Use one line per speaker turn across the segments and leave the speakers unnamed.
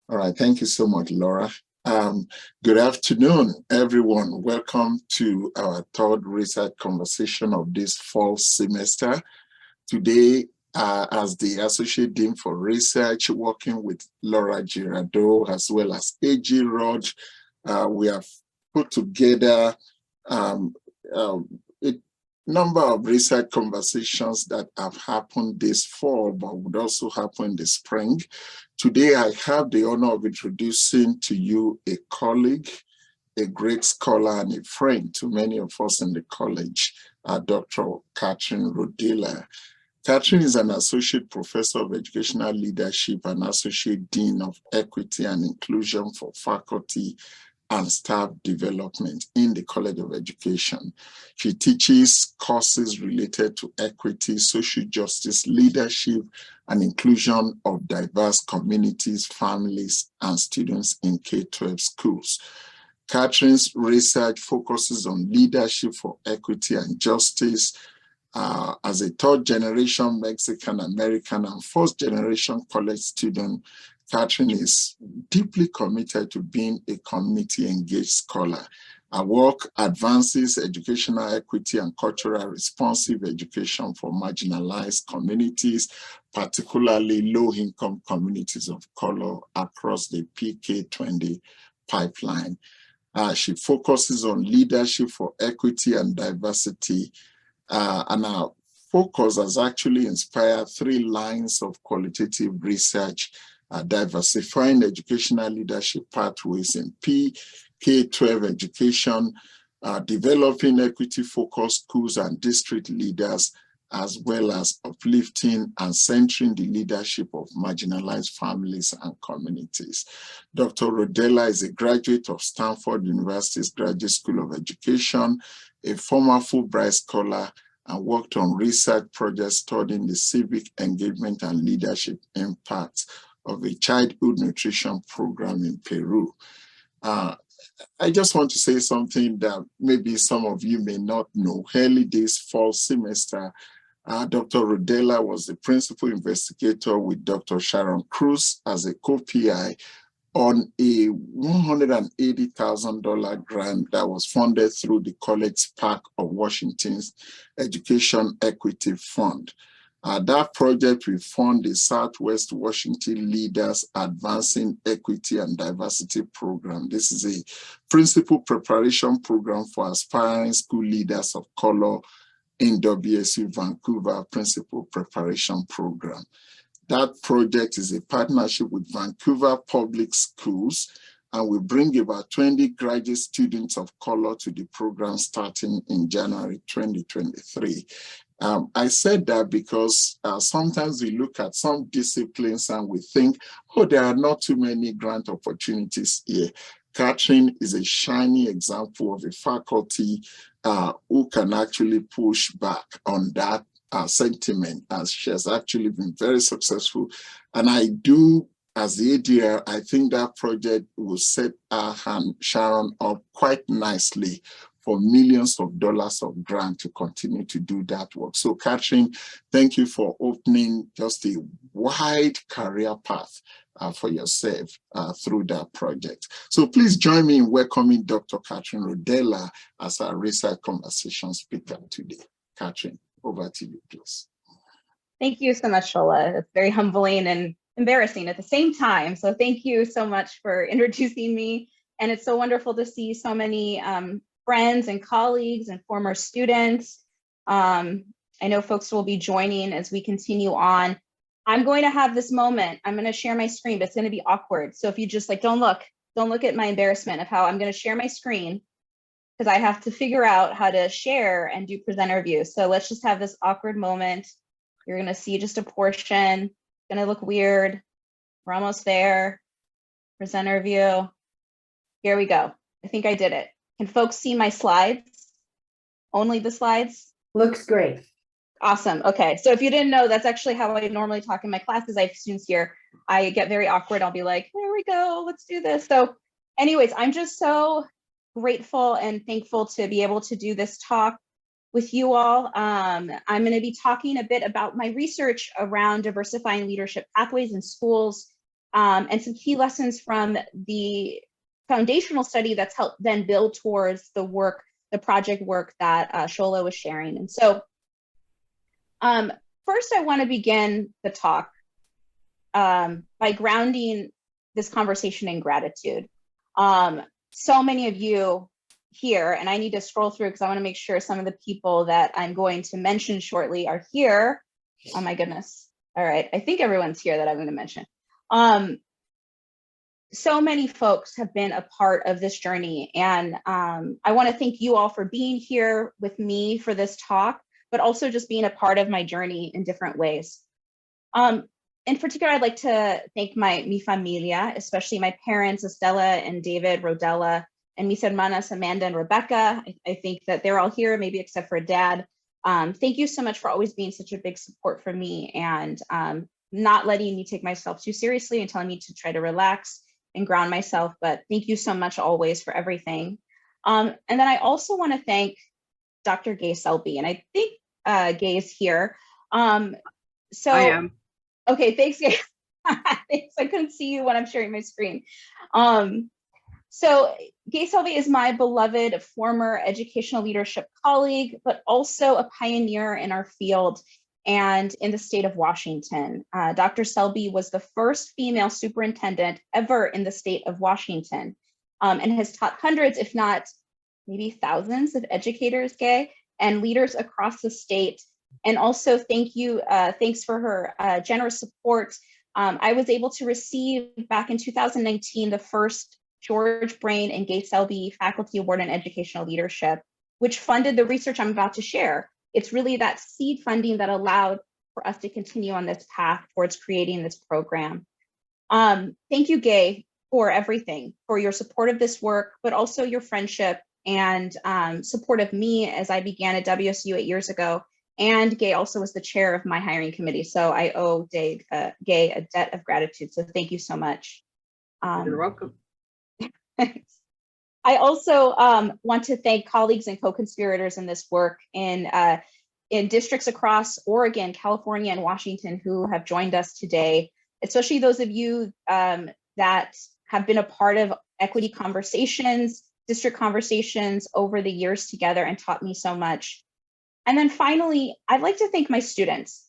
All right, thank you so much, Laura. Good afternoon, everyone. Welcome to our third research conversation of this fall semester. Today, as the Associate Dean for Research, working with Laura Girardeau as well as A.G. Rod, we have put together a number of research conversations that have happened this fall, but would also happen this spring. Today, I have the honor of introducing to you a colleague, a great scholar, and a friend to many of us in the college, Dr. Katherine Rodela. Katherine is an associate professor of educational leadership and associate dean of equity and inclusion for faculty and staff development in the College of Education. She teaches courses related to equity, social justice, leadership, and inclusion of diverse communities, families, and students in K-12 schools. Katherine's research focuses on leadership for equity and justice. As a third-generation Mexican-American and first-generation college student, Katherine is deeply committed to being a community-engaged scholar. Her work advances educational equity and cultural responsive education for marginalized communities, particularly low-income communities of color across the PK20 pipeline. She focuses on leadership for equity and diversity, and our focus has actually inspired 3 lines of qualitative research: diversifying educational leadership pathways in K-12 education, developing equity-focused schools and district leaders, as well as uplifting and centering the leadership of marginalized families and communities. Dr. Rodela is a graduate of Stanford University's Graduate School of Education, a former Fulbright scholar, and worked on research projects studying the civic engagement and leadership impacts of a childhood nutrition program in Peru. I just want to say something that maybe some of you may not know. Early this fall semester, Dr. Rodela was the principal investigator with Dr. Sharon Cruz as a co-PI on a $180,000 grant that was funded through the College Park of Washington's Education Equity Fund. That project will fund the Southwest Washington Leaders Advancing Equity and Diversity Program. This is a principal preparation program for aspiring school leaders of color in WSU Vancouver Principal Preparation Program. That project is a partnership with Vancouver Public Schools, and we bring about 20 graduate students of color to the program starting in January 2023. I said that because sometimes we look at some disciplines and we think, oh, there are not too many grant opportunities here. Katherine is a shining example of a faculty who can actually push back on that sentiment, as she has actually been very successful. And I do, as the ADR, I think that project will set Sharon up quite nicely for millions of dollars of grant to continue to do that work. So Katherine, thank you for opening just a wide career path for yourself through that project. So please join me in welcoming Dr. Katherine Rodela as our research conversation speaker today. Katherine, over to you, please.
Thank you so much, Shola. It's very humbling and embarrassing at the same time. So thank you so much for introducing me. And it's so wonderful to see so many friends and colleagues and former students. I know folks will be joining as we continue on. I'm going to have this moment. I'm going to share my screen, but it's going to be awkward. So if you just don't look at my embarrassment of how I'm going to share my screen, because I have to figure out how to share and do presenter view. So let's just have this awkward moment. You're going to see just a portion. It's going to look weird. We're almost there. Presenter view. Here we go. I think I did it. Can folks see my slides? Only the slides?
Looks great.
Awesome. Okay. So if you didn't know, that's actually how I normally talk in my classes. I have students here. I get very awkward. I'll be like, there we go. Let's do this. So anyways, I'm just so grateful and thankful to be able to do this talk with you all. I'm going to be talking a bit about my research around diversifying leadership pathways in schools and some key lessons from the foundational study that's helped then build towards the work, the project work that Shola was sharing. And so first I want to begin the talk by grounding this conversation in gratitude. So many of you here, and I need to scroll through because I want to make sure some of the people that I'm going to mention shortly are here. Oh my goodness. All right, I think everyone's here that I'm going to mention. So many folks have been a part of this journey, and I want to thank you all for being here with me for this talk, but also just being a part of my journey in different ways. In particular, I'd like to thank mi familia, especially my parents, Estella and David Rodela, and mis hermanas, Amanda and Rebecca. I think that they're all here, maybe except for Dad. Thank you so much for always being such a big support for me and not letting me take myself too seriously and telling me to try to relax and ground myself. But thank you so much always for everything. And then I also want to thank Dr. Gay Selby, and I think Gay is here. So
I am.
Okay, thanks, Gay. Thanks. I couldn't see you when I'm sharing my screen. So Gay Selby is my beloved former educational leadership colleague, but also a pioneer in our field and in the state of Washington. Dr. Selby was the first female superintendent ever in the state of Washington, and has taught hundreds, if not maybe thousands of educators, Gay, and leaders across the state. And also thanks for her generous support. I was able to receive back in 2019, the first George Brain and Gay Selby Faculty Award in Educational Leadership, which funded the research I'm about to share. It's really that seed funding that allowed for us to continue on this path towards creating this program. Thank you, Gay, for everything, for your support of this work, but also your friendship and support of me as I began at WSU 8 years ago. And Gay also was the chair of my hiring committee. So I owe Gay a debt of gratitude. So thank you so much.
You're welcome.
I also want to thank colleagues and co-conspirators in this work in districts across Oregon, California, and Washington who have joined us today, especially those of you that have been a part of equity conversations, district conversations over the years together and taught me so much. And then finally, I'd like to thank my students,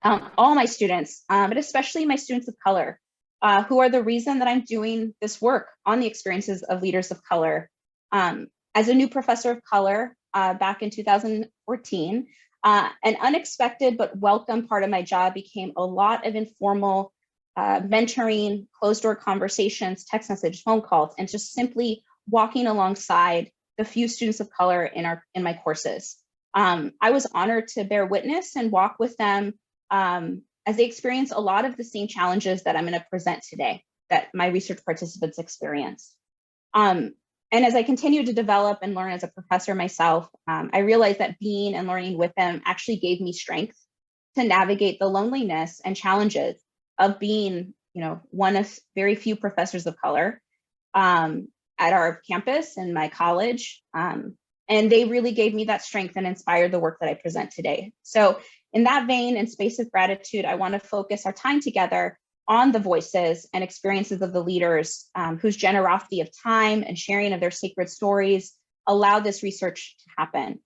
all my students, but especially my students of color, who are the reason that I'm doing this work on the experiences of leaders of color. As a new professor of color back in 2014, an unexpected but welcome part of my job became a lot of informal mentoring, closed door conversations, text messages, phone calls, and just simply walking alongside the few students of color in my courses. I was honored to bear witness and walk with them as they experience a lot of the same challenges that I'm going to present today, that my research participants experience. And as I continue to develop and learn as a professor myself, I realized that being and learning with them actually gave me strength to navigate the loneliness and challenges of being, one of very few professors of color at our campus and my college. And they really gave me that strength and inspired the work that I present today. So in that vein and space of gratitude, I want to focus our time together on the voices and experiences of the leaders whose generosity of time and sharing of their sacred stories allow this research to happen.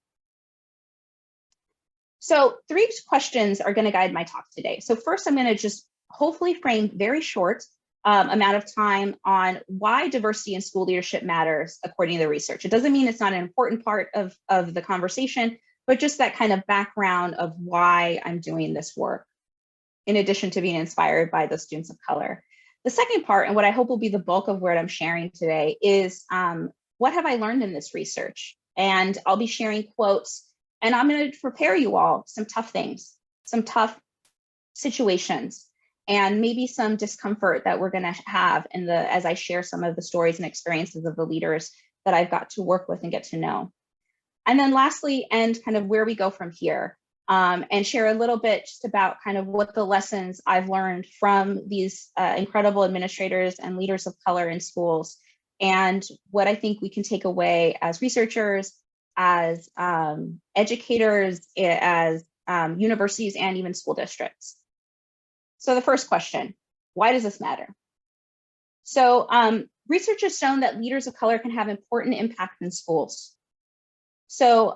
So 3 questions are going to guide my talk today. So first, I'm going to just hopefully frame very short amount of time on why diversity in school leadership matters according to the research. It doesn't mean it's not an important part of the conversation, but just that kind of background of why I'm doing this work, in addition to being inspired by the students of color. The second part, and what I hope will be the bulk of what I'm sharing today, is what have I learned in this research? And I'll be sharing quotes, and I'm going to prepare you all some tough things, some tough situations, and maybe some discomfort that we're going to have as I share some of the stories and experiences of the leaders that I've got to work with and get to know. And then lastly, end kind of where we go from here, and share a little bit just about kind of what the lessons I've learned from these incredible administrators and leaders of color in schools, and what I think we can take away as researchers, as educators, as universities, and even school districts. So the first question, Why does this matter? So research has shown that leaders of color can have important impact in schools. So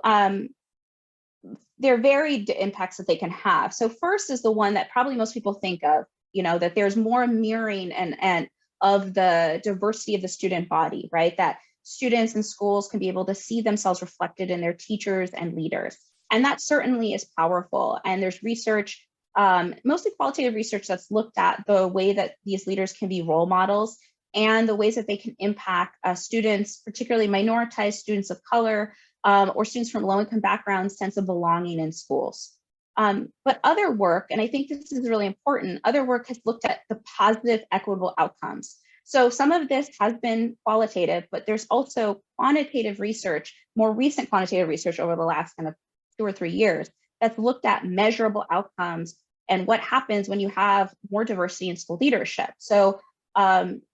there are varied impacts that they can have. So first is the one that probably most people think of, that there's more mirroring and of the diversity of the student body, right? That students in schools can be able to see themselves reflected in their teachers and leaders. And that certainly is powerful. And there's research, mostly qualitative research, that's looked at the way that these leaders can be role models and the ways that they can impact students, particularly minoritized students of color, or students from low-income backgrounds, sense of belonging in schools. But other work, and I think this is really important, other work has looked at the positive equitable outcomes. So some of this has been qualitative, but there's also quantitative research, more recent quantitative research over the last kind of 2 or 3 years, that's looked at measurable outcomes and what happens when you have more diversity in school leadership. So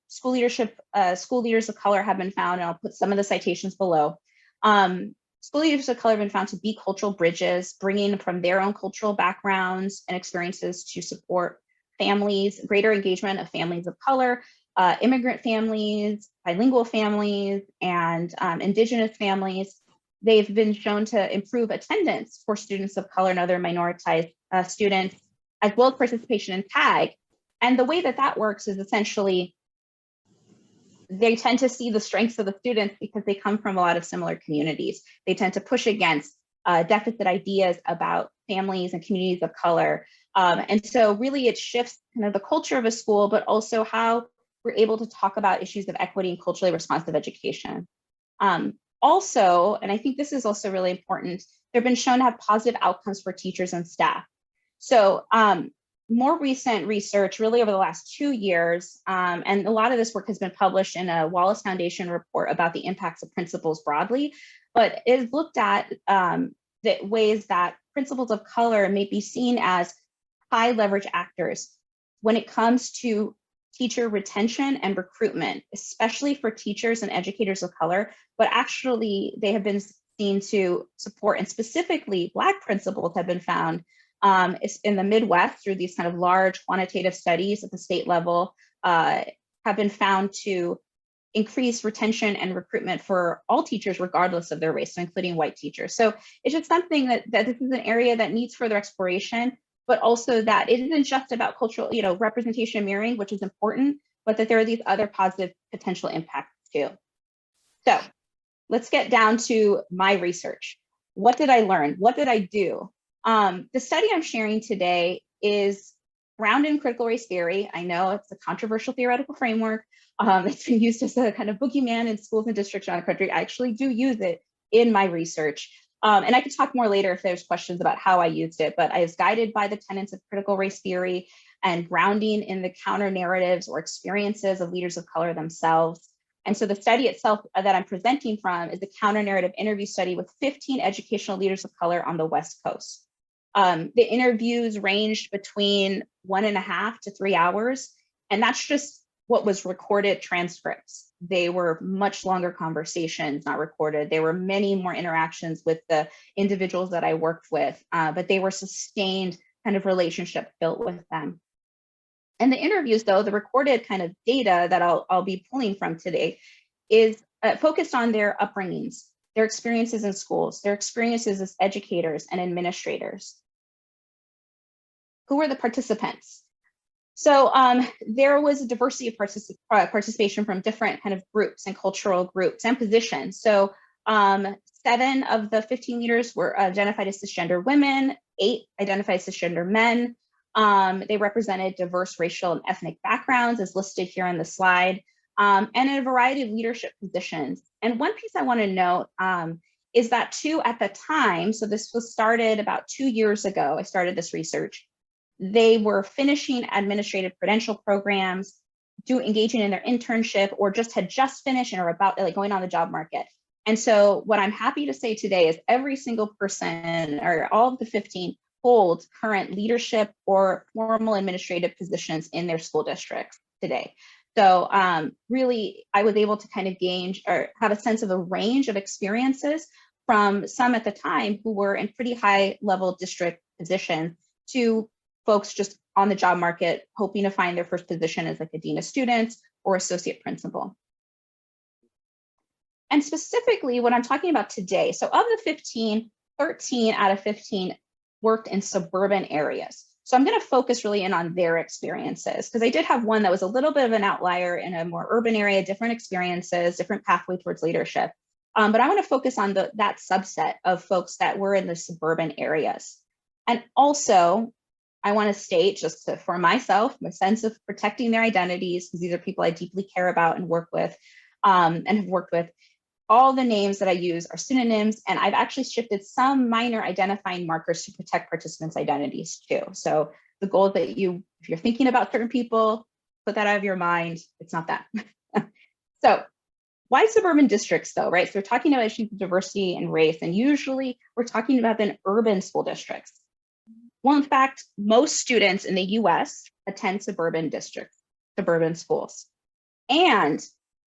school leaders of color have been found, and I'll put some of the citations below. School leaders of color have been found to be cultural bridges, bringing from their own cultural backgrounds and experiences to support families, greater engagement of families of color, immigrant families, bilingual families, and indigenous families. They've been shown to improve attendance for students of color and other minoritized students, as well as participation in TAG. And the way that that works is essentially they tend to see the strengths of the students because they come from a lot of similar communities. They tend to push against deficit ideas about families and communities of color. And so really it shifts kind of the culture of a school, but also how we're able to talk about issues of equity and culturally responsive education. Also, and I think this is also really important, they've been shown to have positive outcomes for teachers and staff. So more recent research, really over the last 2 years, and a lot of this work has been published in a Wallace Foundation report about the impacts of principals broadly, but it has looked at the ways that principals of color may be seen as high leverage actors when it comes to teacher retention and recruitment, especially for teachers and educators of color, but actually they have been seen to support, and specifically Black principals have been found in the Midwest through these kind of large quantitative studies at the state level, have been found to increase retention and recruitment for all teachers, regardless of their race, so including white teachers. So it's just something that this is an area that needs further exploration, but also that it isn't just about cultural, representation and mirroring, which is important, but that there are these other positive potential impacts too. So let's get down to my research. What did I learn? What did I do? The study I'm sharing today is grounded in critical race theory. I know it's a controversial theoretical framework. It's been used as a kind of boogeyman in schools and districts around the country. I actually do use it in my research. And I could talk more later if there's questions about how I used it, but I was guided by the tenets of critical race theory and grounding in the counter-narratives or experiences of leaders of color themselves. And so the study itself that I'm presenting from is a counter-narrative interview study with 15 educational leaders of color on the West Coast. The interviews ranged between 1.5 to 3 hours, and that's just what was recorded transcripts. They were much longer conversations, not recorded. There were many more interactions with the individuals that I worked with, but they were sustained kind of relationship built with them. And the interviews, though, the recorded kind of data that I'll be pulling from today is focused on their upbringings, their experiences in schools, their experiences as educators and administrators. Who were the participants? So there was a diversity of participation from different kind of groups and cultural groups and positions. So 7 of the 15 leaders were identified as cisgender women, 8 identified as cisgender men. They represented diverse racial and ethnic backgrounds as listed here on the slide, and in a variety of leadership positions. And one piece I want to note is that too, at the time, so this was started about 2 years ago, I started this research, they were finishing administrative credential programs, engaging in their internship, or had just finished and are about going on the job market. And so what I'm happy to say today is every single person, or all of the 15, hold current leadership or formal administrative positions in their school districts today. So really, I was able to kind of gauge or have a sense of the range of experiences from some at the time who were in pretty high level district positions to folks just on the job market, hoping to find their first position as like a dean of students or associate principal. And specifically what I'm talking about today, so of the 15, 13 out of 15 worked in suburban areas. So I'm going to focus really in on their experiences, because I did have one that was a little bit of an outlier in a more urban area, different experiences, different pathway towards leadership. But I want to focus on that subset of folks that were in the suburban areas. And also, I want to state, just for myself, my sense of protecting their identities, because these are people I deeply care about and work with, and have worked with. All the names that I use are synonyms, and I've actually shifted some minor identifying markers to protect participants' identities too. So the goal is that if you're thinking about certain people, put that out of your mind. It's not that. So why suburban districts though, right? So we're talking about issues of diversity and race, and usually we're talking about then urban school districts. Well, in fact, most students in the US attend suburban districts, suburban schools. And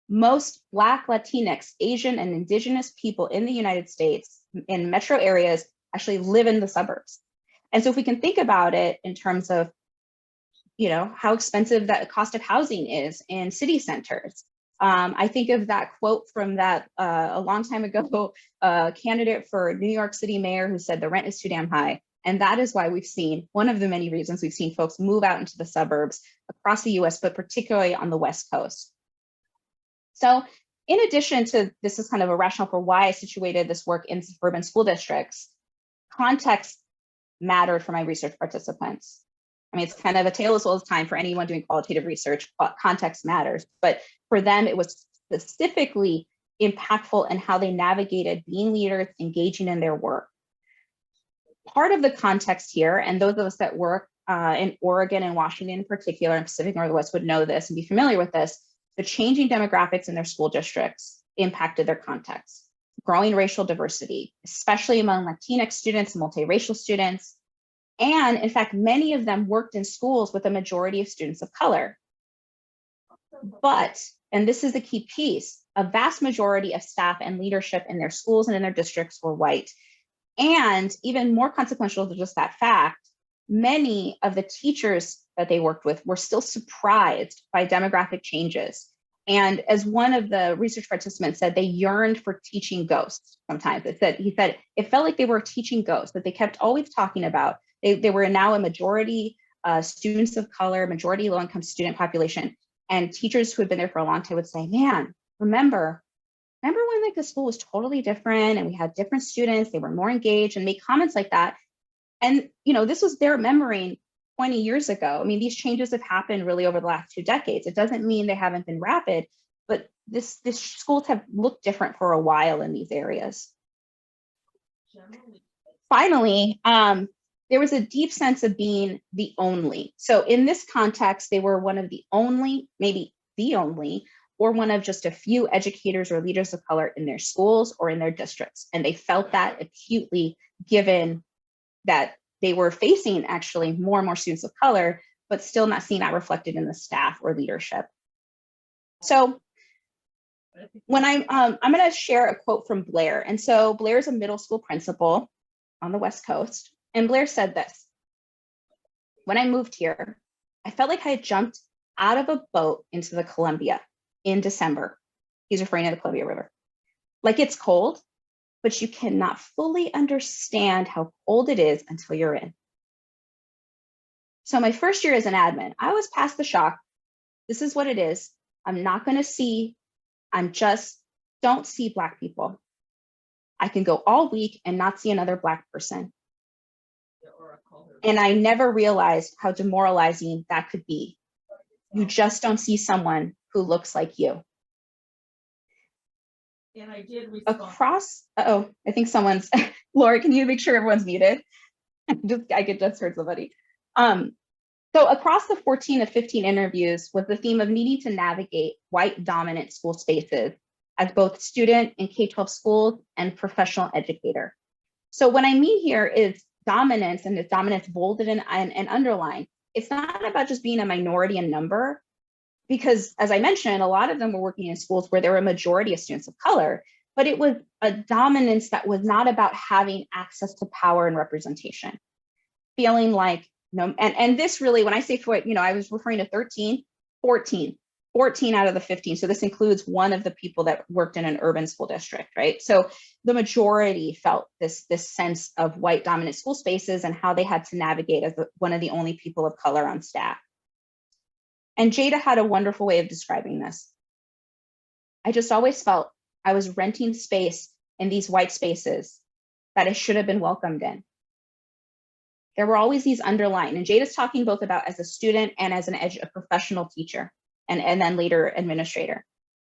most Black, Latinx, Asian, and Indigenous people in the United States in metro areas actually live in the suburbs. And so if we can think about it in terms of, how expensive that cost of housing is in city centers. I think of that quote from that a long time ago, candidate for New York City mayor who said the rent is too damn high. And that is why we've seen, one of the many reasons we've seen folks move out into the suburbs across the US, but particularly on the West Coast. So in addition to, this is kind of a rationale for why I situated this work in suburban school districts, context mattered for my research participants. I mean, it's kind of a tale as old as time for anyone doing qualitative research, context matters. But for them, it was specifically impactful in how they navigated being leaders, engaging in their work. Part of the context here, and those of us that work in Oregon and Washington in particular, and Pacific Northwest would know this and be familiar with this, the changing demographics in their school districts impacted their context. Growing racial diversity, especially among Latinx students, multiracial students, and in fact, many of them worked in schools with a majority of students of color. But, and this is the key piece, a vast majority of staff and leadership in their schools and in their districts were white. And even more consequential than just that fact, many of the teachers that they worked with were still surprised by demographic changes. And as one of the research participants said, they yearned for teaching ghosts sometimes. He said, it felt like they were teaching ghosts that they kept always talking about. They were now a majority students of color, majority low-income student population. And teachers who had been there for a long time would say, man, remember when like the school was totally different and we had different students, they were more engaged, and make comments like that. And, this was their memory 20 years ago. I mean, these changes have happened really over the last 2 decades. It doesn't mean they haven't been rapid, but this schools have looked different for a while in these areas. Finally, there was a deep sense of being the only. So in this context, they were one of the only, maybe the only, or one of just a few educators or leaders of color in their schools or in their districts. And they felt that acutely, given that they were facing actually more and more students of color, but still not seeing that reflected in the staff or leadership. So when I'm going to share a quote from Blair. And so Blair is a middle school principal on the West Coast. And Blair said this: when I moved here, I felt like I had jumped out of a boat into the Columbia in December. He's referring to the Columbia River. Like, it's cold, but you cannot fully understand how cold it is until you're in. So my first year as an admin, I was past the shock. This is what it is. I'm not going to see, don't see Black people. I can go all week and not see another Black person. And I never realized how demoralizing that could be. You just don't see someone who looks like you.
And I did respond.
I think someone's, Laura, can you make sure everyone's muted? I could just heard somebody. So across the 14 to 15 interviews was the theme of needing to navigate white dominant school spaces as both student in K-12 schools and professional educator. So what I mean here is dominance, and it's dominance bolded and underlined. It's not about just being a minority in number, because as I mentioned, a lot of them were working in schools where there were a majority of students of color, but it was a dominance that was not about having access to power and representation. Feeling like No, and this really, when I say for, I was referring to 13, 14 out of the 15. So this includes one of the people that worked in an urban school district, right? So the majority felt this sense of white dominant school spaces and how they had to navigate as one of the only people of color on staff. And Jada had a wonderful way of describing this. I just always felt I was renting space in these white spaces that I should have been welcomed in. There were always these underlying, and Jada's talking both about as a student and as a professional teacher, and then later administrator.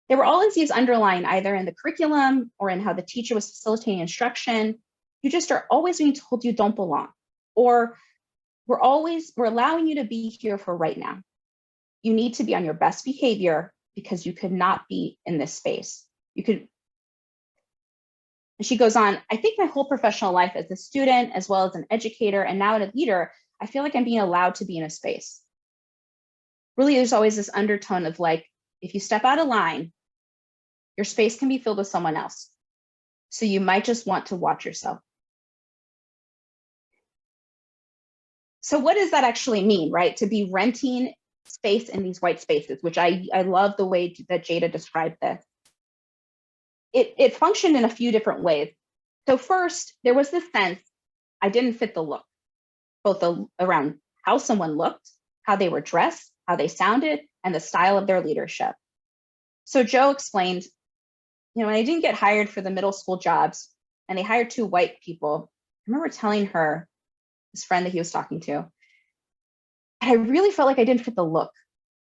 There were always these underlying, either in the curriculum or in how the teacher was facilitating instruction. You just are always being told you don't belong, or we're allowing you to be here for right now. You need to be on your best behavior because you could not be in this space. And she goes on, I think my whole professional life as a student, as well as an educator, and now as a leader, I feel like I'm being allowed to be in a space. Really, there's always this undertone of like, if you step out of line, your space can be filled with someone else. So you might just want to watch yourself. So what does that actually mean, right? To be renting space in these white spaces, which I love the way that Jada described this. It functioned in a few different ways. So first, there was this sense I didn't fit the look, both around how someone looked, how they were dressed, how they sounded, and the style of their leadership. So Joe explained, when I didn't get hired for the middle school jobs and they hired 2 white people, I remember telling her, this friend that he was talking to, I really felt like I didn't fit the look,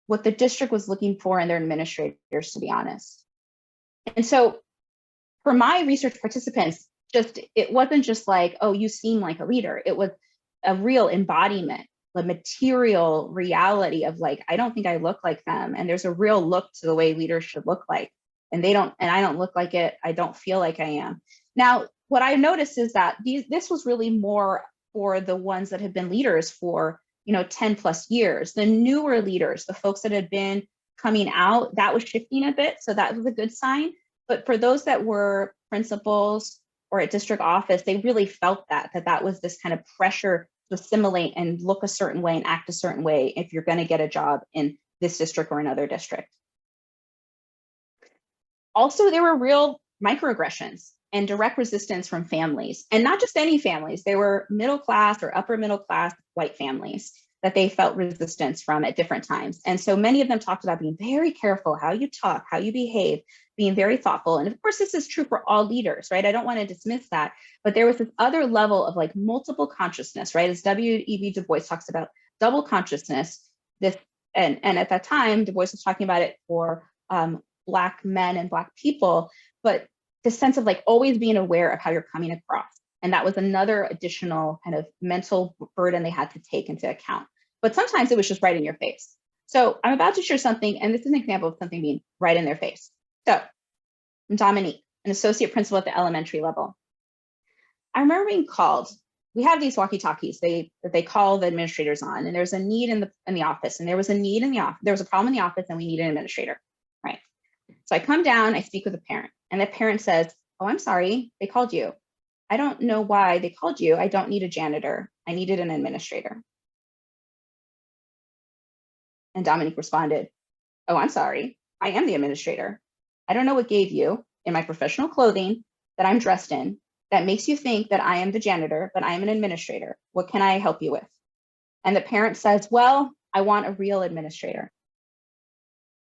what the district was looking for in their administrators, to be honest. And so for my research participants, it wasn't just like, oh, you seem like a leader. It was a real embodiment, the material reality of like, I don't think I look like them. And there's a real look to the way leaders should look like. And I don't look like it. I don't feel like I am. Now, what I noticed is that this was really more for the ones that have been leaders for 10 plus years. The newer leaders, the folks that had been coming out, that was shifting a bit. So that was a good sign. But for those that were principals or at district office, they really felt that was this kind of pressure to assimilate and look a certain way and act a certain way if you're going to get a job in this district or another district. Also, there were real microaggressions and direct resistance from families, and not just any families. They were middle class or upper middle class white families that they felt resistance from at different times. And so many of them talked about being very careful how you talk, how you behave, being very thoughtful. And of course, this is true for all leaders, right? I don't want to dismiss that, but there was this other level of like multiple consciousness, right? As W.E.B. Du Bois talks about double consciousness, and at that time, Du Bois was talking about it for Black men and Black people, but the sense of like always being aware of how you're coming across. And that was another additional kind of mental burden they had to take into account. But sometimes it was just right in your face. So I'm about to share something, and this is an example of something being right in their face. So Dominique, an associate principal at the elementary level. I remember being called. We have these walkie-talkies that they call the administrators on, and there's a need in the office, and there was a need in the office. There was a problem in the office, and we need an administrator, right? So I come down, I speak with a parent, and the parent says, "Oh, I'm sorry, they called you. I don't know why they called you. I don't need a janitor. I needed an administrator." And Dominique responded, "Oh, I'm sorry. I am the administrator. I don't know what gave you in my professional clothing that I'm dressed in that makes you think that I am the janitor, but I am an administrator. What can I help you with?" And the parent says, "Well, I want a real administrator."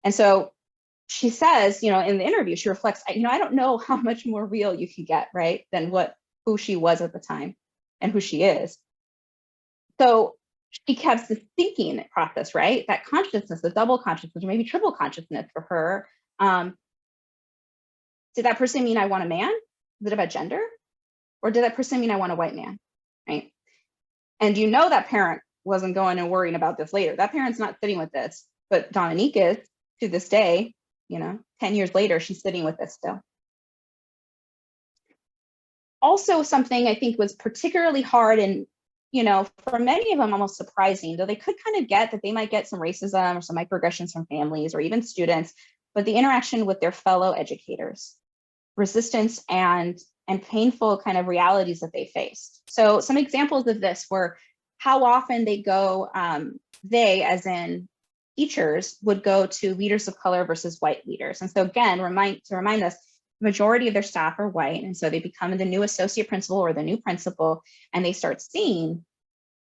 And so she says, in the interview, she reflects, I don't know how much more real you can get, right, than who she was at the time and who she is. So she kept this thinking process, right? That consciousness, the double consciousness, or maybe triple consciousness for her. Did that person mean I want a man? Is it about gender? Or did that person mean I want a white man, right? And that parent wasn't going and worrying about this later. That parent's not sitting with this, but Dominique is to this day, 10 years later, she's sitting with this still. Also, something I think was particularly hard and, for many of them, almost surprising, though they could kind of get that they might get some racism or some microaggressions from families or even students, but the interaction with their fellow educators, resistance and painful kind of realities that they faced. So some examples of this were how often they go, they, as in teachers, would go to leaders of color versus white leaders. And so again, to remind us, the majority of their staff are white. And so they become the new associate principal or the new principal, and they start seeing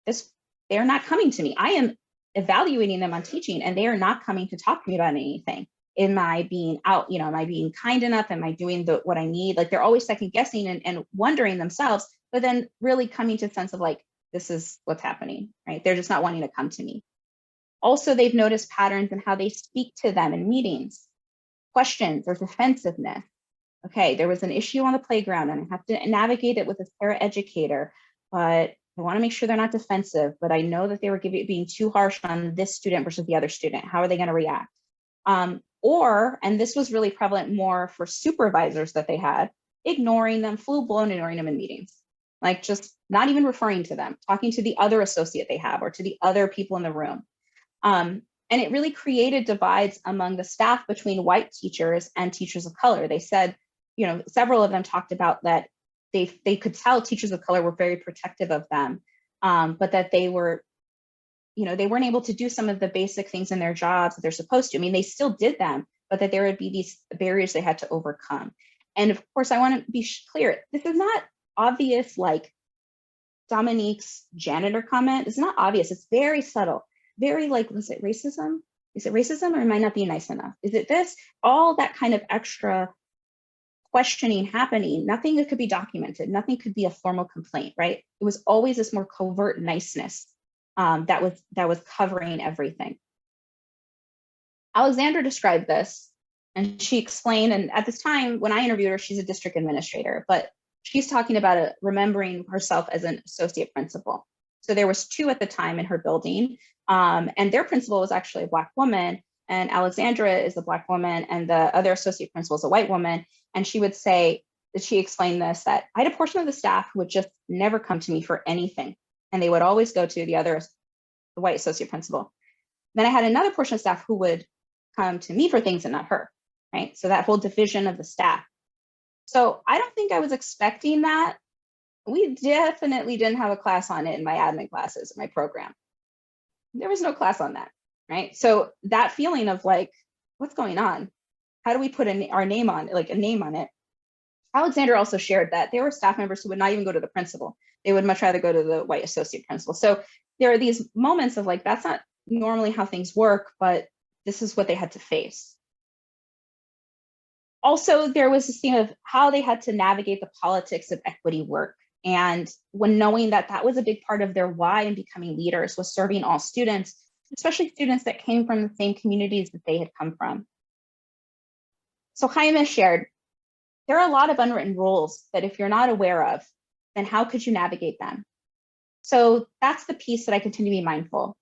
this, they're not coming to me. I am evaluating them on teaching, and they are not coming to talk to me about anything. Am I being out, am I being kind enough? Am I doing what I need? Like, they're always second guessing and wondering themselves, but then really coming to a sense of like, this is what's happening, right? They're just not wanting to come to me. Also, they've noticed patterns in how they speak to them in meetings, questions or defensiveness. Okay, there was an issue on the playground and I have to navigate it with a paraeducator, but I want to make sure they're not defensive, but I know that they were being too harsh on this student versus the other student. How are they going to react? And this was really prevalent more for supervisors that they had, ignoring them, full-blown ignoring them in meetings, like just not even referring to them, talking to the other associate they have or to the other people in the room. And it really created divides among the staff between white teachers and teachers of color. They said, several of them talked about that they could tell teachers of color were very protective of them, but that they were, they weren't able to do some of the basic things in their jobs that they're supposed to. I mean, they still did them, but that there would be these barriers they had to overcome. And of course, I want to be clear, this is not obvious like Dominique's janitor comment. It's not obvious. It's very subtle, very like, was it racism? Is it racism, or am I not being nice enough? Is it this? All that kind of extra questioning happening, nothing that could be documented, nothing could be a formal complaint, right? It was always this more covert niceness that was covering everything. Alexandra described this, and she explained, and at this time when I interviewed her, she's a district administrator, but she's talking about remembering herself as an associate principal. So there was 2 at the time in her building, and their principal was actually a Black woman, and Alexandra is a Black woman, and the other associate principal is a white woman. And she would say that she explained this, that I had a portion of the staff who would just never come to me for anything, and they would always go to the white associate principal. Then I had another portion of staff who would come to me for things and not her, right? So that whole division of the staff. So I don't think I was expecting that. We definitely didn't have a class on it in my admin classes, in my program. There was no class on that, right? So that feeling of like, what's going on? How do we put our name on, like a name on it? Alexander also shared that there were staff members who would not even go to the principal. They would much rather go to the white associate principal. So there are these moments of like, that's not normally how things work, but this is what they had to face. Also, there was this theme of how they had to navigate the politics of equity work. And when knowing that that was a big part of their why in becoming leaders was serving all students, especially students that came from the same communities that they had come from. So Jaime shared, there are a lot of unwritten rules that if you're not aware of, then how could you navigate them? So that's the piece that I continue to be mindful.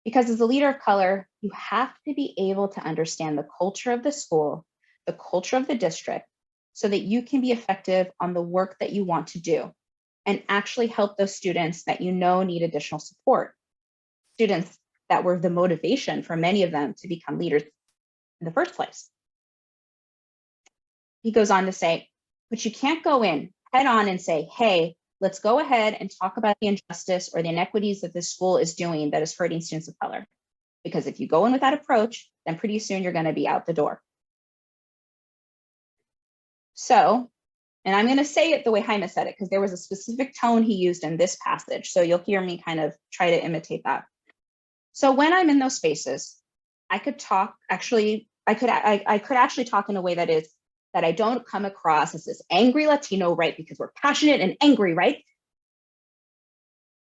Because as a leader of color, you have to be able to understand the culture of the school, the culture of the district, so that you can be effective on the work that you want to do and actually help those students that you know need additional support. Students that were the motivation for many of them to become leaders in the first place. He goes on to say, but you can't go in head on and say, hey, let's go ahead and talk about the injustice or the inequities that this school is doing that is hurting students of color. Because if you go in with that approach, then pretty soon you're going to be out the door. So, and I'm going to say it the way Jaime said it, because there was a specific tone he used in this passage. So you'll hear me kind of try to imitate that. So when I'm in those spaces, I could talk, actually, I could actually talk in a way that is, that I don't come across as this angry Latino, right? Because we're passionate and angry, right?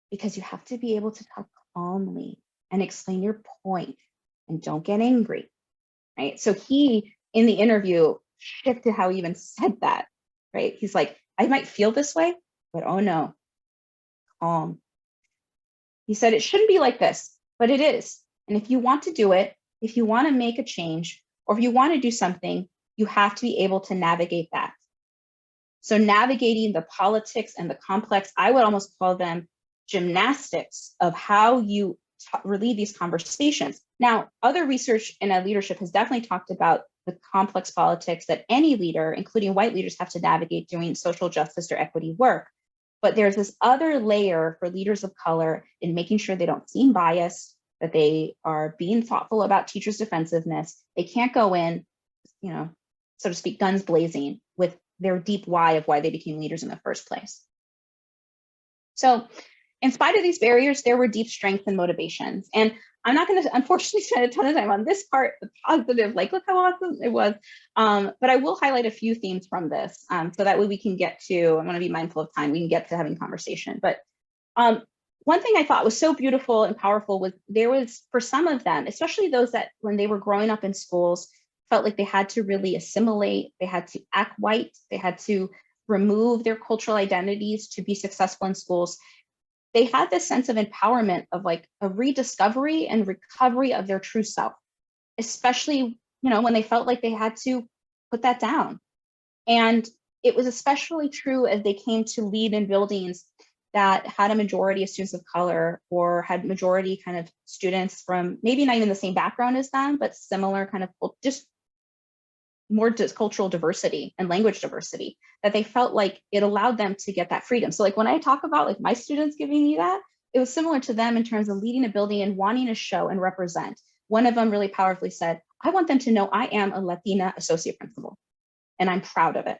Because you have to be able to talk calmly and explain your point and don't get angry, right? So he, in the interview, shifted how he even said that, right? He's like, I might feel this way, but oh no, calm. He said, it shouldn't be like this, but it is. And if you want to do it, if you want to make a change, or if you want to do something, you have to be able to navigate that. So navigating the politics and the complex, I would almost call them gymnastics of how you relieve these conversations. Now, other research in leadership has definitely talked about the complex politics that any leader, including white leaders, have to navigate doing social justice or equity work. But there's this other layer for leaders of color in making sure they don't seem biased, that they are being thoughtful about teachers' defensiveness. They can't go in, so to speak, guns blazing with their deep why of why they became leaders in the first place. So in spite of these barriers, there were deep strengths and motivations. And I'm not going to, unfortunately, spend a ton of time on this part, the positive, like, look how awesome it was. But I will highlight a few themes from this, so that way we can get to, I'm going to be mindful of time, we can get to having conversation. But one thing I thought was so beautiful and powerful was there was, for some of them, especially those that when they were growing up in schools, felt like they had to really assimilate, they had to act white, they had to remove their cultural identities to be successful in schools. They had this sense of empowerment, of like a rediscovery and recovery of their true self, especially, when they felt like they had to put that down. And it was especially true as they came to lead in buildings that had a majority of students of color, or had majority kind of students from maybe not even the same background as them, but similar kind of just more cultural diversity and language diversity, that they felt like it allowed them to get that freedom. So like when I talk about like my students giving me that, it was similar to them in terms of leading a building and wanting to show and represent. One of them really powerfully said, I want them to know I am a Latina associate principal and I'm proud of it,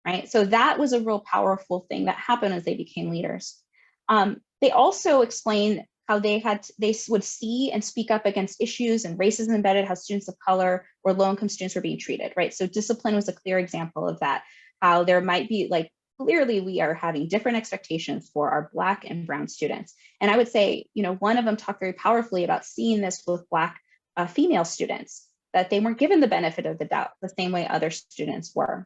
right? So that was a real powerful thing that happened as they became leaders. They also explained how they would see and speak up against issues and racism embedded, how students of color or low-income students were being treated, right? So discipline was a clear example of that, how there might be like, clearly we are having different expectations for our Black and Brown students. And I would say, one of them talked very powerfully about seeing this with Black female students, that they weren't given the benefit of the doubt the same way other students were.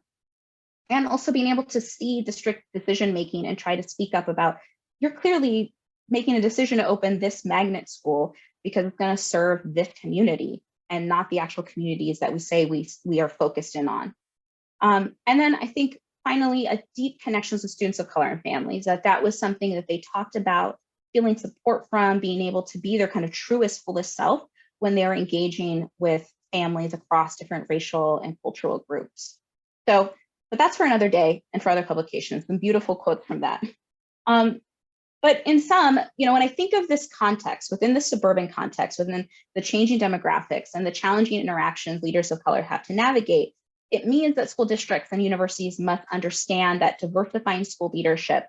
And also being able to see district decision-making and try to speak up about, you're clearly making a decision to open this magnet school because it's going to serve this community and not the actual communities that we say we are focused in on. And then I think finally, a deep connections with students of color and families, that was something that they talked about, feeling support from, being able to be their kind of truest, fullest self when they're engaging with families across different racial and cultural groups. So, but that's for another day and for other publications, some beautiful quotes from that. But in some, when I think of this context, within the suburban context, within the changing demographics and the challenging interactions leaders of color have to navigate, it means that school districts and universities must understand that diversifying school leadership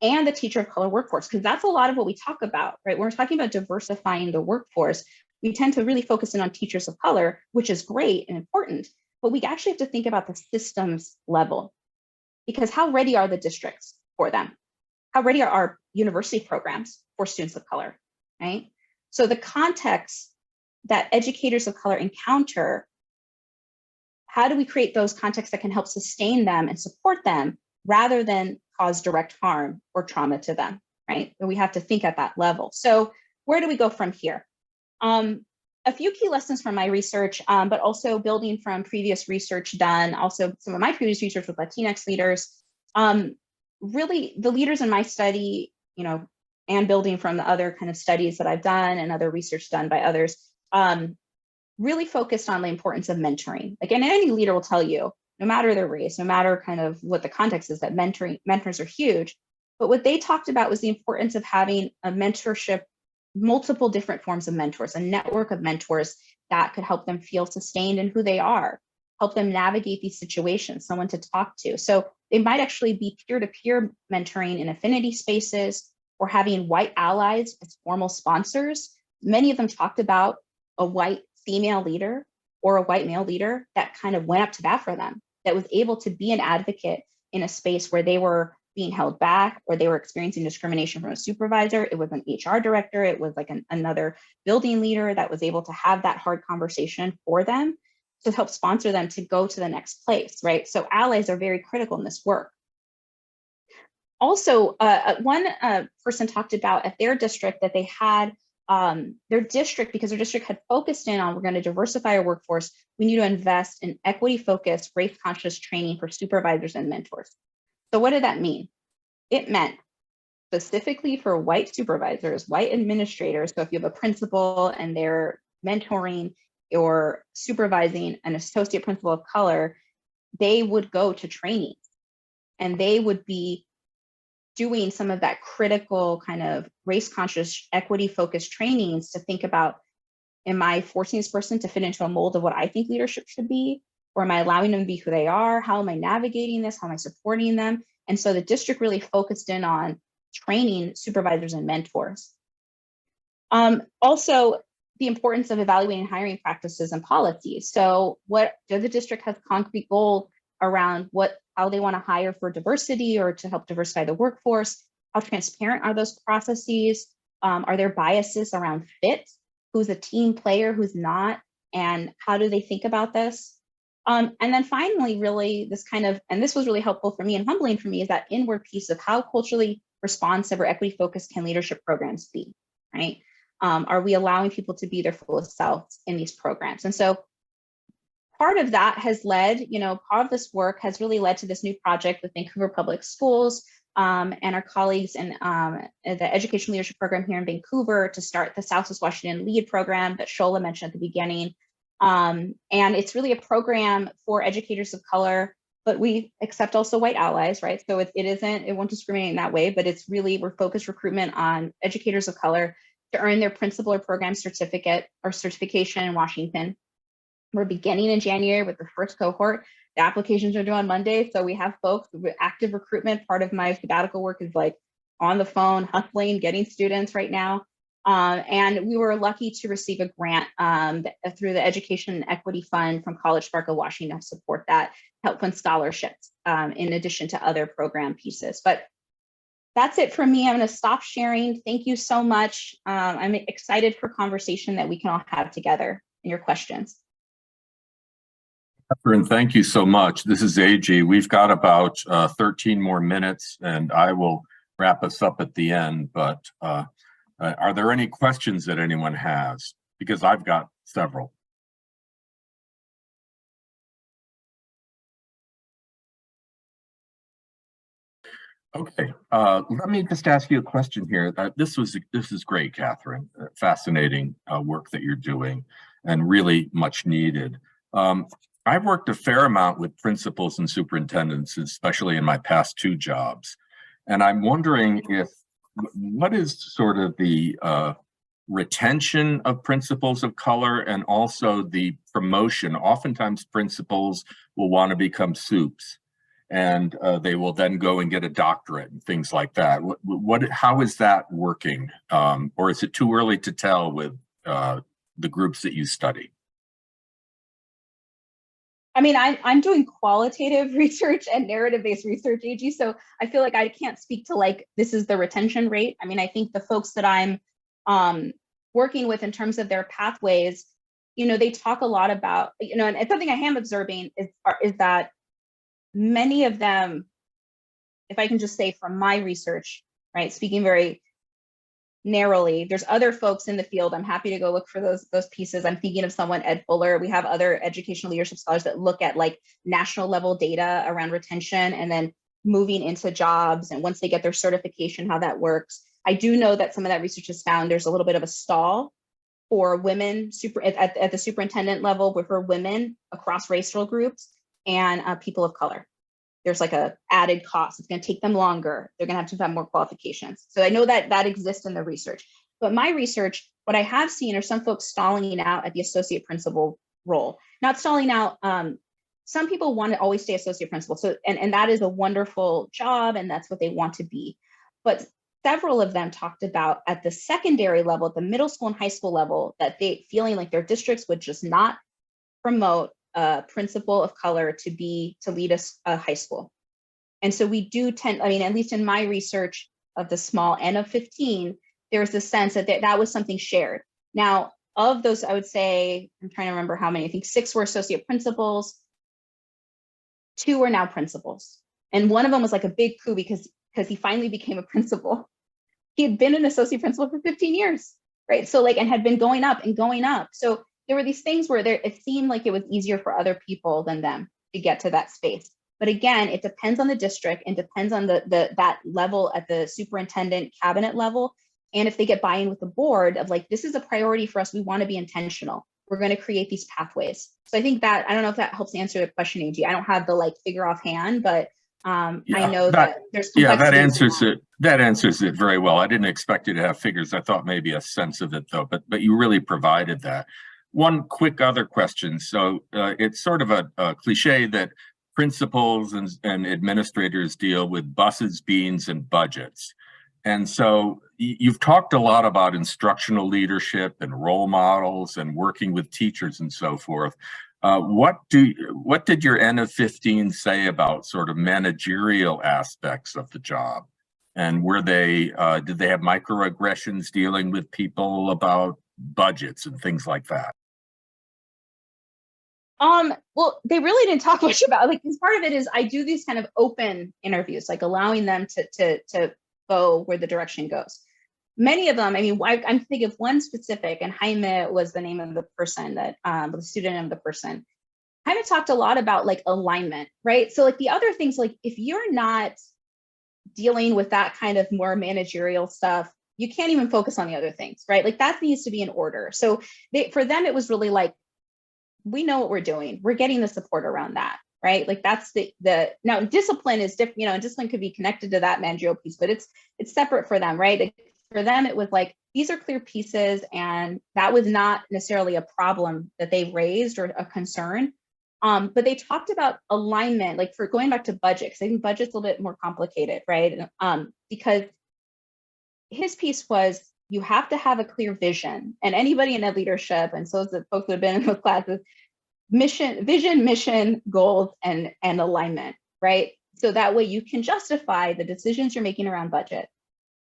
and the teacher of color workforce, because that's a lot of what we talk about, right? When we're talking about diversifying the workforce, we tend to really focus in on teachers of color, which is great and important, but we actually have to think about the systems level, because how ready are the districts for them? How ready are our university programs for students of color, right? So the context that educators of color encounter, how do we create those contexts that can help sustain them and support them rather than cause direct harm or trauma to them, right? And we have to think at that level. So where do we go from here? A few key lessons from my research, but also building from previous research done, also some of my previous research with Latinx leaders. Really, the leaders in my study, and building from the other kind of studies that I've done and other research done by others, really focused on the importance of mentoring. Again, any leader will tell you, no matter their race, no matter kind of what the context is, that mentors are huge. But what they talked about was the importance of having a mentorship, multiple different forms of mentors, a network of mentors that could help them feel sustained in who they are, help them navigate these situations, someone to talk to. So they might actually be peer-to-peer mentoring in affinity spaces, or having white allies as formal sponsors. Many of them talked about a white female leader or a white male leader that kind of went up to bat for them, that was able to be an advocate in a space where they were being held back or they were experiencing discrimination from a supervisor. It was an HR director, it was like another building leader that was able to have that hard conversation for them to help sponsor them to go to the next place, right? So allies are very critical in this work. Also, one person talked about at their district that they had their district, because their district had focused in on, we're going to diversify our workforce, we need to invest in equity-focused, race-conscious training for supervisors and mentors. So what did that mean? It meant specifically for white supervisors, white administrators, so if you have a principal and they're mentoring or supervising an associate principal of color, they would go to training and they would be doing some of that critical kind of race conscious, equity focused trainings to think about, am I forcing this person to fit into a mold of what I think leadership should be? Or am I allowing them to be who they are? How am I navigating this? How am I supporting them? And so the district really focused in on training supervisors and mentors. Also, the importance of evaluating hiring practices and policies. So what does the district have concrete goals around how they want to hire for diversity or to help diversify the workforce? How transparent are those processes? Are there biases around fit? Who's a team player, who's not? And how do they think about this? And then finally, really this kind of, and this was really helpful for me and humbling for me, is that inward piece of how culturally responsive or equity focused can leadership programs be, right? Are we allowing people to be their fullest selves in these programs? And so part of that has led, part of this work has really led to this new project with Vancouver Public Schools and our colleagues in the Education Leadership Program here in Vancouver to start the Southwest Washington LEAD program that Shola mentioned at the beginning. And it's really a program for educators of color, but we accept also white allies, right? So it won't discriminate in that way, but it's really, we're focused recruitment on educators of color to earn their principal or program certificate or certification in Washington. We're beginning in January with the first cohort. The applications are due on Monday. So we have folks with active recruitment. Part of my sabbatical work is like on the phone, hustling, getting students right now. And we were lucky to receive a grant through the Education and Equity Fund from College Park of Washington to support that, help fund scholarships in addition to other program pieces. But that's it for me. I'm going to stop sharing. Thank you so much. I'm excited for conversation that we can all have together and your questions.
Catherine, thank you so much. This is AG. We've got about 13 more minutes, and I will wrap us up at the end. But are there any questions that anyone has? Because I've got several. Okay, let me just ask you a question here. This is great, Catherine. Fascinating work that you're doing, and really much needed. I've worked a fair amount with principals and superintendents, especially in my past 2 jobs, and I'm wondering what is sort of the retention of principals of color and also the promotion. Oftentimes, principals will want to become soups, and they will then go and get a doctorate and things like that. How is that working? Or is it too early to tell with the groups that you study?
I mean, I'm doing qualitative research and narrative-based research, AG, so I feel like I can't speak to like, this is the retention rate. I mean, I think the folks that I'm working with in terms of their pathways, they talk a lot about, and something I am observing is that many of them, if I can just say from my research, right, speaking very narrowly, there's other folks in the field. I'm happy to go look for those pieces. I'm thinking of someone, Ed Fuller. We have other educational leadership scholars that look at like national level data around retention and then moving into jobs. And once they get their certification, how that works. I do know that some of that research has found there's a little bit of a stall for women at the superintendent level for women across racial groups and people of color. There's like a added cost. It's going to take them longer. They're going to have more qualifications. So I know that exists in the research. But my research, what I have seen are some folks stalling out at the associate principal role. Not stalling out. Some people want to always stay associate principal. So and that is a wonderful job, and that's what they want to be. But several of them talked about at the secondary level, at the middle school and high school level, that they feeling like their districts would just not promote a principal of color to lead a high school. And so we do tend, I mean, at least in my research of the small N of 15, there's this sense that that was something shared. Now, of those, I would say, I'm trying to remember how many, I think 6 were associate principals, 2 are now principals. And one of them was like a big coup because he finally became a principal. He had been an associate principal for 15 years, right? So like, and had been going up and going up. So there were these things where it seemed like it was easier for other people than them to get to that space. But again, it depends on the district and depends on that level at the superintendent cabinet level. And if they get buy-in with the board of like, this is a priority for us, we want to be intentional. We're going to create these pathways. So I think that, I don't know if that helps answer the question, AG. I don't have the like figure offhand, but I
Yeah,
know that there's
yeah,
complexity.
that answers it very well. I didn't expect you to have figures. I thought maybe a sense of it though, but you really provided that. One quick other question. So it's sort of a cliche that principals and administrators deal with buses, beans, and budgets. And so you've talked a lot about instructional leadership and role models and working with teachers and so forth. What did your N of 15 say about sort of managerial aspects of the job? And were they did they have microaggressions dealing with people about budgets and things like that?
Well, they really didn't talk much about, like, because part of it is I do these kind of open interviews, like allowing them to go where the direction goes. Many of them, I mean, I'm thinking of one specific, and Jaime was the name of the person that, the student of the person. Jaime talked a lot about like alignment, right? So like the other things, like if you're not dealing with that kind of more managerial stuff, you can't even focus on the other things, right? Like that needs to be in order. So for them, it was really like, we know what we're doing. We're getting the support around that, right? Like that's the now discipline is different, you know, and discipline could be connected to that managerial piece, but it's separate for them, right? Like, for them, it was like, these are clear pieces, and that was not necessarily a problem that they raised or a concern. But they talked about alignment, like for going back to budget, because I think budget's a little bit more complicated, right? Because his piece was, you have to have a clear vision, and anybody in ed leadership, and so is the folks that have been in those classes, vision, mission, goals, and alignment, right? So that way you can justify the decisions you're making around budget,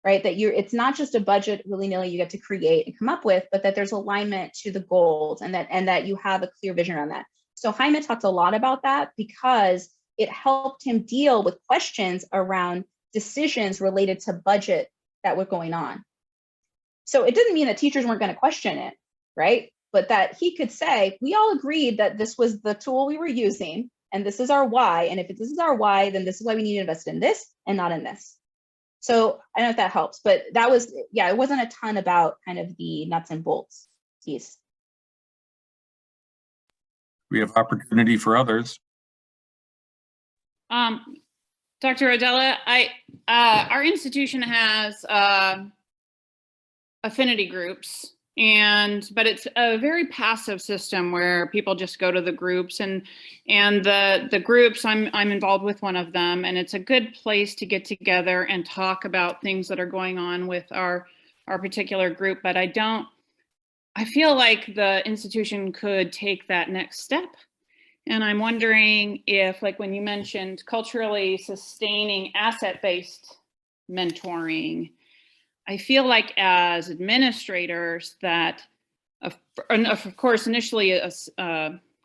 right? That it's not just a budget willy-nilly you get to create and come up with, but that there's alignment to the goals, and that you have a clear vision around that. So Jaime talked a lot about that because it helped him deal with questions around decisions related to budget that were going on. So it didn't mean that teachers weren't going to question it, right? But that he could say, we all agreed that this was the tool we were using, and this is our why. And if this is our why, then this is why we need to invest in this and not in this. So I don't know if that helps, but that was, yeah, it wasn't a ton about kind of the nuts and bolts piece.
We have opportunity for others.
Dr. Rodela, our institution has affinity groups, but it's a very passive system where people just go to the groups, and the groups, I'm involved with one of them, and it's a good place to get together and talk about things that are going on with our particular group. But I feel like the institution could take that next step. And I'm wondering if, like when you mentioned culturally sustaining asset-based mentoring, I feel like as administrators that, of course, initially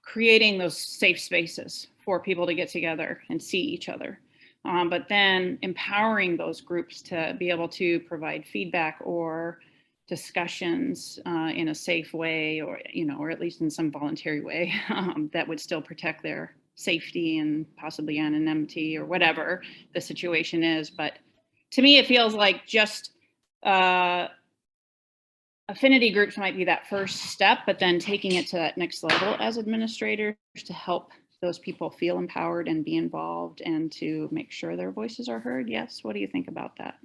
creating those safe spaces for people to get together and see each other, but then empowering those groups to be able to provide feedback or discussions in a safe way, or or at least in some voluntary way that would still protect their safety and possibly anonymity or whatever the situation is. But to me, it feels like just affinity groups might be that first step, but then taking it to that next level as administrators to help those people feel empowered and be involved and to make sure their voices are heard. Yes, what do you think about that?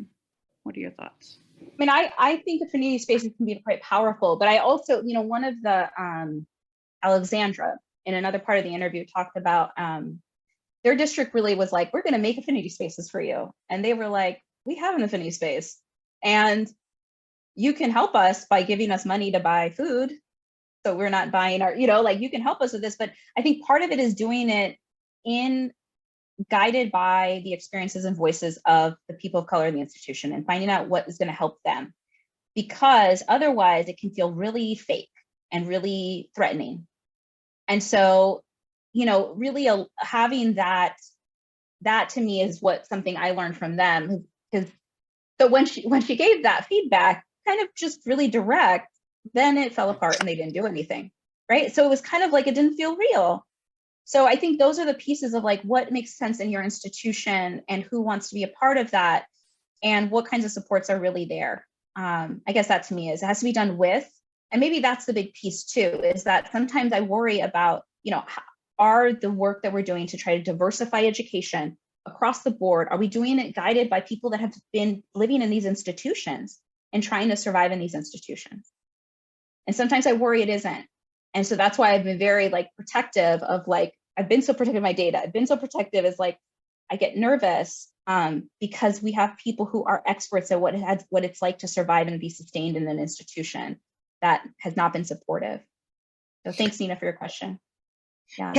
What are your thoughts?
I mean, I think affinity spaces can be quite powerful, but I also, one of the, Alexandra, in another part of the interview, talked about their district really was like, we're going to make affinity spaces for you. And they were like, we have an affinity space, and you can help us by giving us money to buy food. So we're not buying our, like, you can help us with this. But I think part of it is doing it guided by the experiences and voices of the people of color in the institution, and finding out what is going to help them, because otherwise it can feel really fake and really threatening. And so, really having that to me is something I learned from them. So when she gave that feedback, kind of just really direct, then it fell apart and they didn't do anything, right? So it was kind of like it didn't feel real. So I think those are the pieces of like what makes sense in your institution and who wants to be a part of that and what kinds of supports are really there. I guess that to me it has to be done with, and maybe that's the big piece too, is that sometimes I worry about, are the work that we're doing to try to diversify education across the board? Are we doing it guided by people that have been living in these institutions and trying to survive in these institutions? And sometimes I worry it isn't. And so that's why I've been very like protective of like, I've been so protective of my data. I've been so protective is like, I get nervous because we have people who are experts at what it's like to survive and be sustained in an institution that has not been supportive. So thanks, Nina, for your question. Yeah.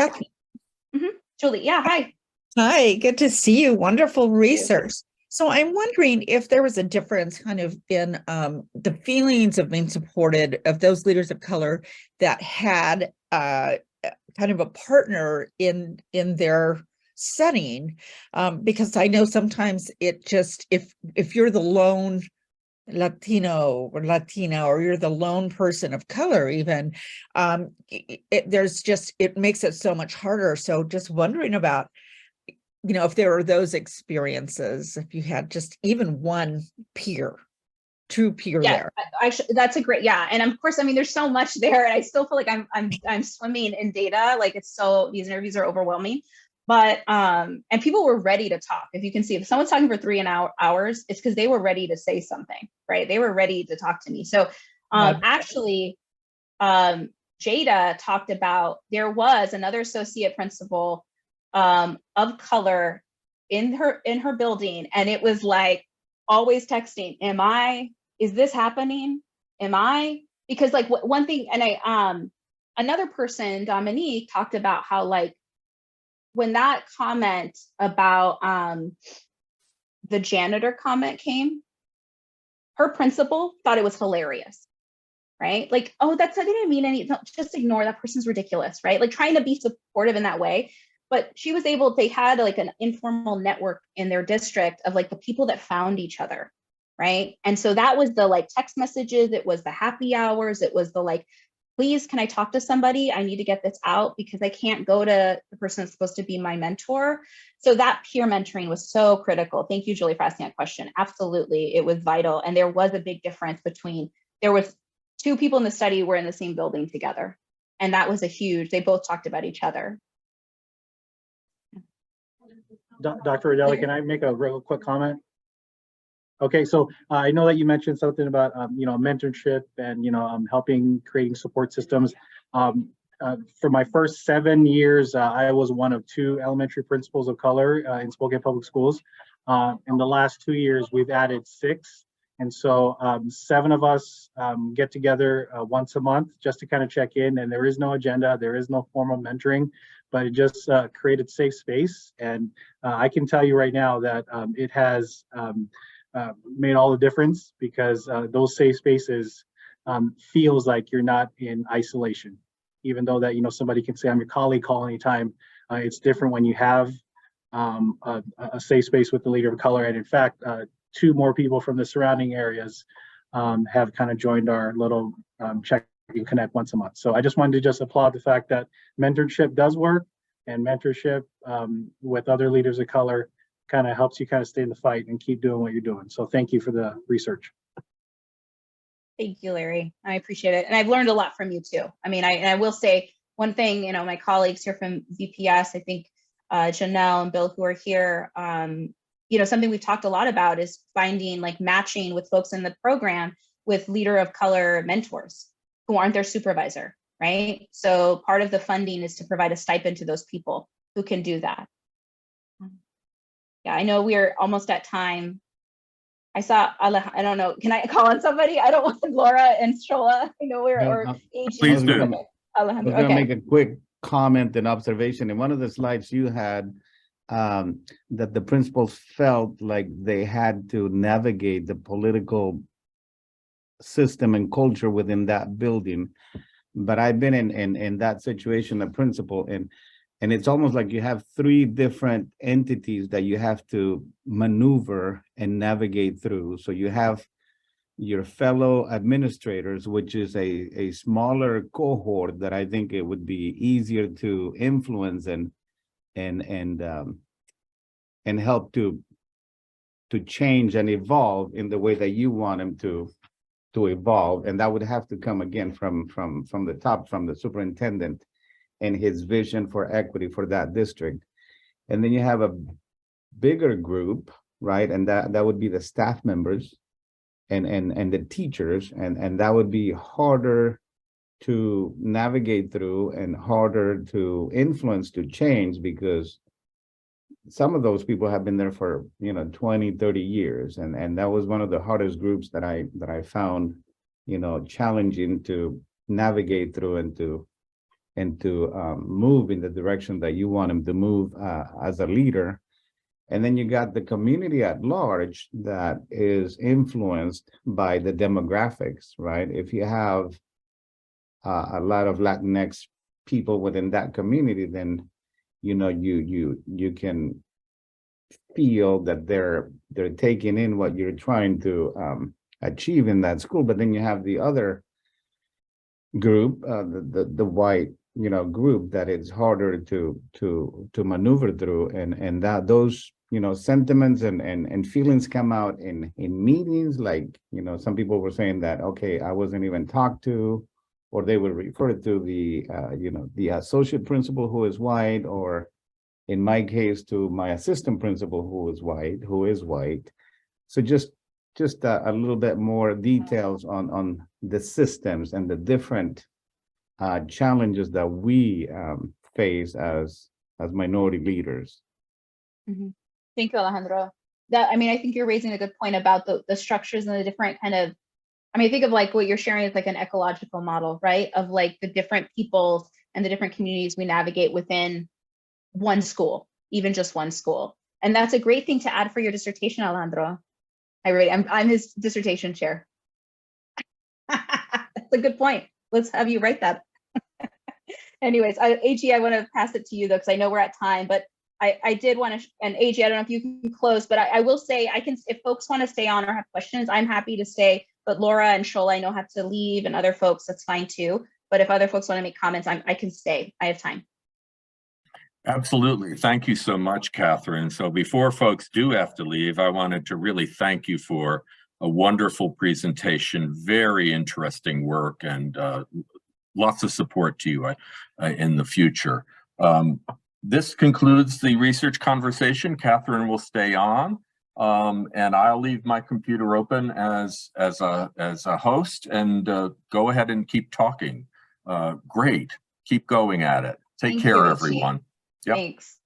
Julie, yeah, hi.
Hi, good to see you. Wonderful research. So I'm wondering if there was a difference kind of in the feelings of being supported of those leaders of color that had kind of a partner in their setting, because I know sometimes it just, if you're the lone Latino or Latina, or you're the lone person of color even, it makes it so much harder. So just wondering about, you know, if there are those experiences, if you had just even one true peer there.
Actually, that's a great, and of course, I mean, there's so much there, and I still feel like I'm swimming in data. Like these interviews are overwhelming, but and people were ready to talk. If you can see, if someone's talking for 3 hours, it's because they were ready to say something, right? They were ready to talk to me. So actually, Jada talked about, there was another associate principal of color in her building, and it was like always texting, is this happening? Because like one thing, and another person, Dominique, talked about how like when that comment about the janitor comment came, her principal thought it was hilarious, right? Like, oh, I didn't mean any, just ignore, that person's ridiculous, right? Like trying to be supportive in that way. But she was they had like an informal network in their district of like the people that found each other, right? And so that was the like text messages, it was the happy hours, it was the like, please, can I talk to somebody? I need to get this out because I can't go to the person that's supposed to be my mentor. So that peer mentoring was so critical. Thank you, Julie, for asking that question. Absolutely, it was vital. And there was a big difference between, there was 2 people in the study were in the same building together. And that was they both talked about each other.
Dr. Rodela, can I make a real quick comment? Okay, so I know that you mentioned something about mentorship and helping creating support systems. For my first 7 years, I was one of 2 elementary principals of color in Spokane Public Schools. In the last 2 years, we've added 6, and so 7 of us get together once a month just to kind of check in. And there is no agenda, there is no formal mentoring, but it just created safe space. And I can tell you right now that it has made all the difference, because those safe spaces feels like you're not in isolation. Even though that somebody can say, I'm your colleague, call anytime. It's different when you have a safe space with the leader of color. And in fact, 2 more people from the surrounding areas have kind of joined our little check and connect once a month. So I just wanted to just applaud the fact that mentorship does work, and mentorship with other leaders of color kind of helps you kind of stay in the fight and keep doing what you're doing. So thank you for the research.
Thank you, Larry. I appreciate it. And I've learned a lot from you too. I mean, I will say one thing, my colleagues here from VPS, I think Janelle and Bill who are here, something we've talked a lot about is finding like matching with folks in the program with leader of color mentors who aren't their supervisor, right? So part of the funding is to provide a stipend to those people who can do that. Yeah, I know we're almost at time. I saw, I don't know, can I call on somebody? I don't want Laura and Shola. I know we're
please do.
I was going to make a quick comment and observation. In one of the slides you had, that the principals felt like they had to navigate the political system and culture within that building. But I've been in that situation, a principal, and it's almost like you have 3 different entities that you have to maneuver and navigate through. So you have your fellow administrators, which is a smaller cohort that I think it would be easier to influence and help to change and evolve in the way that you want them to evolve. And that would have to come again from the top, from the superintendent and his vision for equity for that district. And then you have a bigger group, right? And that would be the staff members and the teachers, and that would be harder to navigate through and harder to influence, to change, because some of those people have been there for 20, 30 years, and that was one of the hardest groups that I found challenging to navigate through and to move in the direction that you want them to move as a leader. And then you got the community at large that is influenced by the demographics, right? If you have a lot of Latinx people within that community, then you can feel that they're taking in what you're trying to achieve in that school. But then you have the other group, the white group, that it's harder to maneuver through, and that those sentiments and feelings come out in meetings. Like some people were saying that, okay, I wasn't even talked to, or they would refer to the associate principal who is white, or in my case to my assistant principal who is white. So just a little bit more details on the systems and the different challenges that we face as minority leaders.
Mm-hmm. Thank you, Alejandro. I think you're raising a good point about the structures and the different kind of, think of like what you're sharing is like an ecological model, right? Of like the different peoples and the different communities we navigate within one school, even just one school. And that's a great thing to add for your dissertation, Alejandro. I'm his dissertation chair. That's a good point. Let's have you write that. Anyways, AG, I want to pass it to you though, because I know we're at time, but I did want to, and AG, I don't know if you can close, but I will say if folks want to stay on or have questions, I'm happy to stay. But Laura and Shola, I know, have to leave, and other folks, that's fine too. But if other folks want to make comments, I can stay. I have time.
Absolutely. Thank you so much, Katherine. So before folks do have to leave, I wanted to really thank you for a wonderful presentation, very interesting work, and lots of support to you in the future. This concludes the research conversation. Katherine will stay on, and I'll leave my computer open as a host, and go ahead and keep talking. Great. Keep going at it. Take care, everyone.
Yep. Thanks.